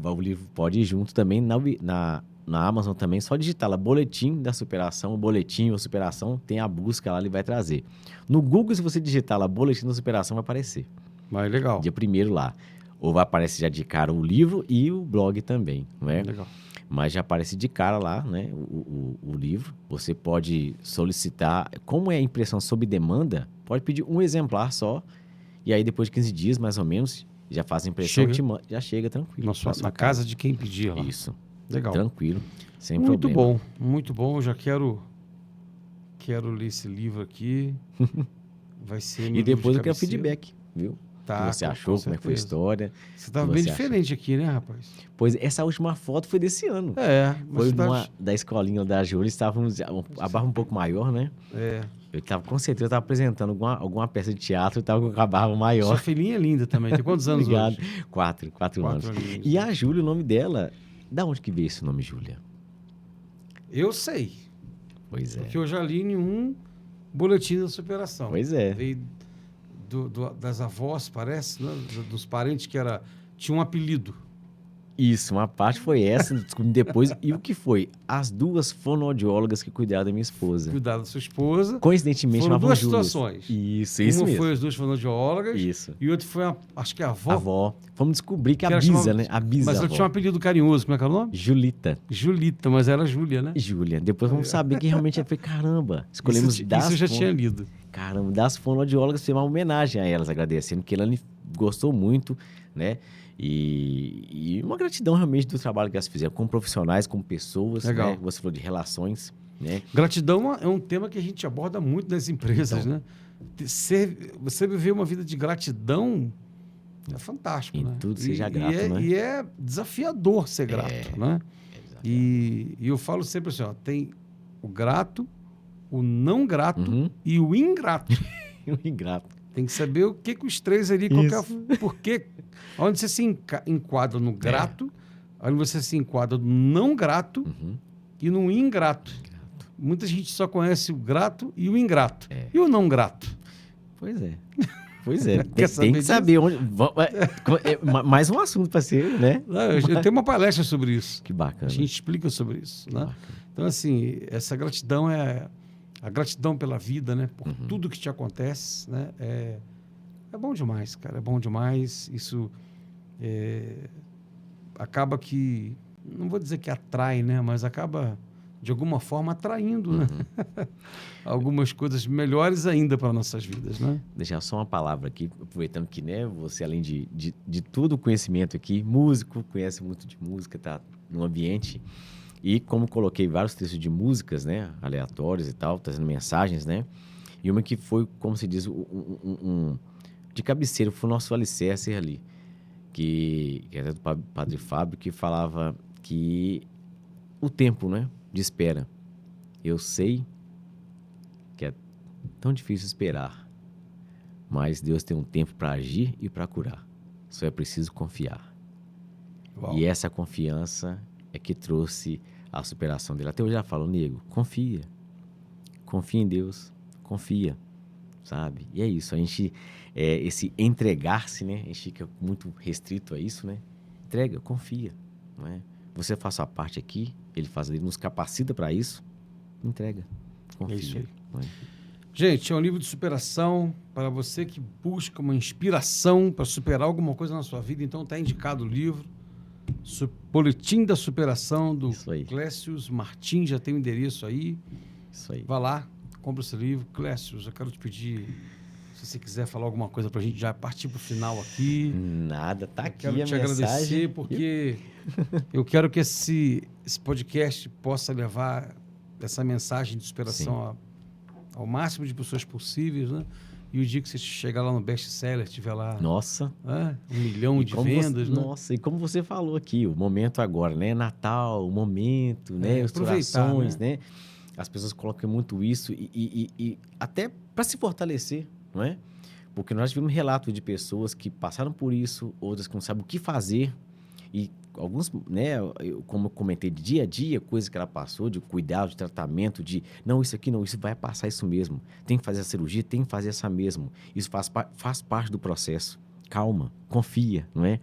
O livro pode ir junto também na Amazon também. Só digitar lá Boletim da Superação, Boletim ou Superação. Tem a busca lá, ele vai trazer. No Google, se você digitar lá Boletim da Superação, vai aparecer. Mas legal. Dia 1º lá. Ou vai aparecer já de cara o livro e o blog também, não é? Legal. Mas já aparece de cara lá, né, o livro. Você pode solicitar, como é a impressão sob demanda, pode pedir um exemplar só, e aí depois de 15 dias, mais ou menos, já faz a impressão, já chega tranquilo. Na casa de quem pedir lá. Isso. Legal. Tranquilo, sem muito problema. Muito bom, muito bom. Eu já quero ler esse livro aqui. Vai ser meu E depois livro de eu quero cabeceira. feedback, viu? Tá, O que você achou, como é que foi a história. Você estava bem diferente aqui, né, rapaz? Pois essa última foto foi desse ano. Mas foi da escolinha da Júlia, estávamos a barra um pouco maior, né? Eu estava, com certeza, apresentando alguma peça de teatro e estava com a barba maior. Sua filhinha é linda também. Tem quantos anos Obrigado. hoje? 4 anos. E a Júlia, o nome dela, da onde que veio esse nome, Júlia? Eu sei. Pois é. Porque eu já li em um boletim da superação. Pois é. Veio das avós, parece, né? Dos parentes que tinha um apelido. Isso, uma parte foi essa, descobri depois. E o que foi? As 2 fonoaudiólogas que cuidaram da minha esposa. Cuidaram da sua esposa. Coincidentemente, foram chamavam 2 Júlias. situações. Isso Uma mesmo. foi as 2 fonoaudiólogas. Isso. E outra foi, acho que a avó. A avó. Fomos descobrir que a ela Bisa, chamava, né? A Bisa. Mas ela tinha um apelido carinhoso, como é que é o nome? Julita. Julita, mas era Júlia, né? Júlia. Depois vamos saber que realmente foi caramba. Escolhemos isso eu já tinha lido. Caramba, das fonoaudiólogas, fez uma homenagem a elas, agradecendo, porque ela gostou muito, né? E uma gratidão realmente do trabalho que elas fizeram, como profissionais, como pessoas. Legal. Né? Você falou de relações, né? Gratidão é um tema que a gente aborda muito nas empresas, né? Você viver uma vida de gratidão é fantástico, em né? tudo seja grato, né? E é desafiador ser grato, né? E eu falo sempre assim, ó, tem o grato, o não grato e o ingrato. O ingrato. Tem que saber o que os 3 ali, porque onde você se enquadra no grato, onde você se enquadra no não grato e no ingrato. Muita gente só conhece o grato e o ingrato. E o não grato? Pois é. Pois é. Tem que saber onde... Mais um assunto para ser, né? Eu tenho uma palestra sobre isso. Que bacana. A gente explica sobre isso, né? Então, assim, essa gratidão é a gratidão pela vida, né? Por tudo que te acontece, né? É bom demais, cara. É bom demais. Isso acaba que... Não vou dizer que atrai, né? Mas acaba, de alguma forma, atraindo, né? Algumas coisas melhores ainda para nossas vidas, né? Deixar só uma palavra aqui, aproveitando que, né? Você, além de todo o conhecimento aqui, músico, conhece muito de música, tá no ambiente... E como coloquei vários textos de músicas, né, aleatórios e tal, trazendo mensagens, né, e uma que foi, como se diz, de cabeceira, foi o nosso alicerce ali, que é do Padre Fábio, que falava que o tempo, né, de espera. Eu sei que é tão difícil esperar, mas Deus tem um tempo para agir e para curar. Só é preciso confiar. Uau. E essa confiança é que trouxe a superação dele. Até hoje ela fala, nego, confia em Deus, confia, sabe? E é isso, a gente, esse entregar-se, né? A gente fica muito restrito a isso, né? Entrega, confia, não é? Você faz a parte aqui, ele faz ali, nos capacita para isso, entrega, confia. É isso aí. Não é? Gente, é um livro de superação para você que busca uma inspiração para superar alguma coisa na sua vida, então está indicado o livro. Boletim da Superação, do Clécio Martins, já tem o endereço aí. Isso aí. Vá lá, compra esse livro. Clécio, eu quero te pedir, se você quiser falar alguma coisa pra gente já partir pro final aqui. Nada, tá aqui a mensagem. Quero te agradecer, porque eu quero que esse podcast possa levar essa mensagem de superação ao máximo de pessoas possíveis, né? E o dia que você chegar lá no best-seller, tiver lá... Nossa! 1 milhão de vendas, né? Nossa, e como você falou aqui, o momento agora, né? Natal, o momento, né? As orações, né? As pessoas colocam muito isso e até para se fortalecer, não é? Porque nós tivemos relatos de pessoas que passaram por isso, outras que não sabem o que fazer e alguns, né, como eu comentei, de dia a dia, coisas que ela passou, de cuidado, de tratamento, de não, isso aqui não, isso vai passar isso mesmo. Tem que fazer a cirurgia, tem que fazer essa mesmo. Isso faz parte do processo. Calma, confia, não é?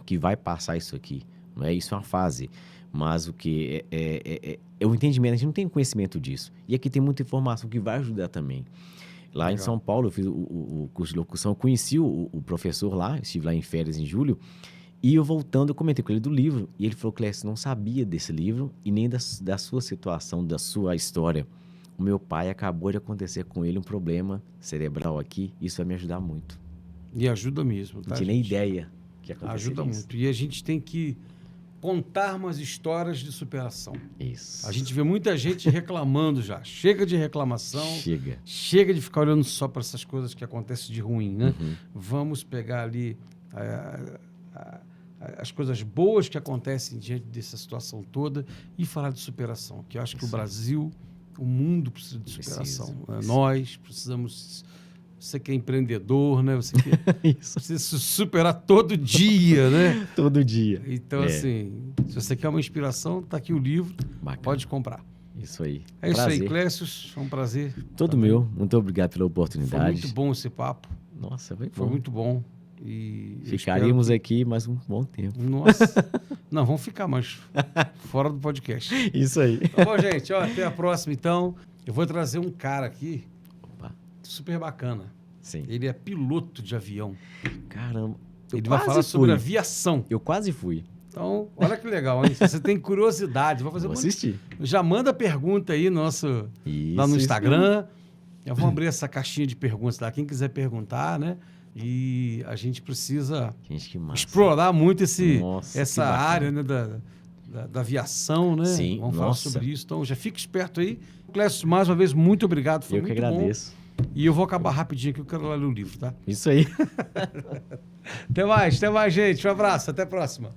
Que vai passar isso aqui, não é? Isso é uma fase. Mas o que é o entendimento, a gente não tem conhecimento disso. E aqui tem muita informação que vai ajudar também. Lá Legal. em São Paulo, eu fiz o curso de locução, eu conheci o professor lá, estive lá em férias em julho, e eu voltando, eu comentei com ele do livro, e ele falou, Clécio, não sabia desse livro e nem da sua situação, da sua história. O meu pai acabou de acontecer com ele um problema cerebral aqui, isso vai me ajudar muito. E ajuda mesmo, tá, Não tinha nem gente? ideia que aconteceria Ajuda isso. muito. E a gente tem que contar umas histórias de superação. Isso. A gente vê muita gente reclamando já. Chega de reclamação. Chega. Chega de ficar olhando só para essas coisas que acontecem de ruim, né? Uhum. Vamos pegar ali as coisas boas que acontecem diante dessa situação toda e falar de superação. Que eu acho que o Brasil, o mundo precisa de superação. Nós precisamos... Você que é empreendedor, né? Você que Isso. precisa se superar todo dia, né? Todo dia. Então, assim, se você quer uma inspiração, tá aqui o livro, Bacana. pode comprar. Isso aí. É isso aí, Prazer. Clécio. Foi um prazer. Todo também. meu. Muito obrigado pela Foi oportunidade. muito bom esse papo. Nossa, foi Foi bom. muito bom. E eu Ficaríamos espero aqui mais um bom tempo. que... Nossa. Não, vamos ficar mais fora do podcast. Isso aí. Tá bom, gente? Ó, até a próxima, então. Eu vou trazer um cara aqui Opa. super bacana. Sim. Ele é piloto de avião. Caramba. Eu Ele vai quase falar sobre fui. aviação. Eu quase fui. Então, olha que legal, hein? Se você tem curiosidade, vou fazer Vou uma... assistir. Já manda pergunta aí Isso, lá no isso Instagram. Eu vou abrir essa caixinha de perguntas lá. Quem quiser perguntar, né? E a gente precisa Gente, que massa. explorar muito Nossa, essa que bacana. área, né, da aviação, né? Sim, Vamos falar nossa. sobre isso. Então, já fica esperto aí. Clécio, mais uma vez, muito obrigado. Foi Eu que muito agradeço. bom. E eu vou acabar rapidinho que eu quero ler o livro, tá? Isso aí. Até mais, gente. Um abraço. Até a próxima.